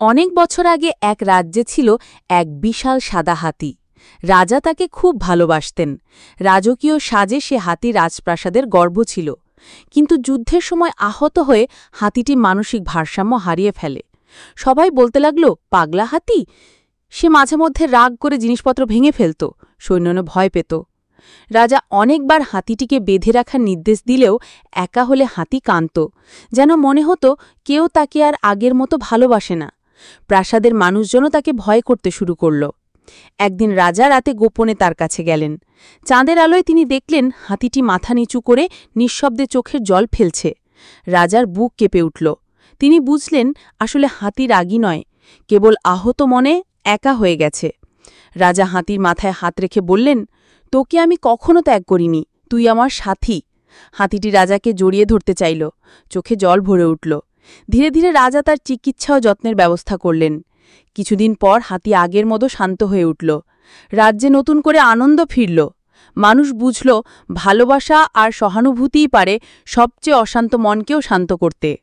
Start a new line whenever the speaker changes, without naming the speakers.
অনেক বছর আগে এক রাজ্যে ছিল এক বিশাল সাদা হাতি। রাজা তাকে খুব ভালোবাসতেন। রাজকীয় সাজে সে হাতি রাজপ্রাসাদের গর্ব ছিল। কিন্তু যুদ্ধের সময় আহত হয়ে হাতিটি মানসিক ভারসাম্য হারিয়ে ফেলে। সবাই বলতে লাগল, পাগলা হাতি। সে মাঝে মধ্যে রাগ করে জিনিসপত্র ভেঙে ফেলত, সৈন্যরা ভয় পেত। রাজা অনেকবার হাতিটিকে বেঁধে রাখার নির্দেশ দিলেও একা হলে হাতি কাঁদত, যেন মনে হতো কেউ তাকে আর আগের মতো ভালোবাসে না। প্রাসাদের মানুষজনও তাকে ভয় করতে শুরু করল। একদিন রাজা রাতে গোপনে তার কাছে গেলেন। চাঁদের আলোয় তিনি দেখলেন হাতিটি মাথা নিচু করে নিঃশব্দে চোখের জল ফেলছে। রাজার বুক কেঁপে উঠল। তিনি বুঝলেন আসলে হাতি রাগী নয়, কেবল আহত মনে একা হয়ে গেছে। রাজা হাতির মাথায় হাত রেখে বললেন, তোকে আমি কখনো ত্যাগ করিনি, তুই আমার সাথী। হাতিটি রাজাকে জড়িয়ে ধরতে চাইল, চোখে জল ভরে উঠল। ধীরে ধীরে রাজা তার চিকিৎসা ও যত্নের ব্যবস্থা করলেন। কিছুদিন পর হাতি আগের মতো শান্ত হয়ে উঠল। রাজ্যে নতুন করে আনন্দ ফিরল। মানুষ বুঝল, ভালোবাসা আর সহানুভূতিই পারে সবচেয়ে অশান্ত মনকেও শান্ত করতে।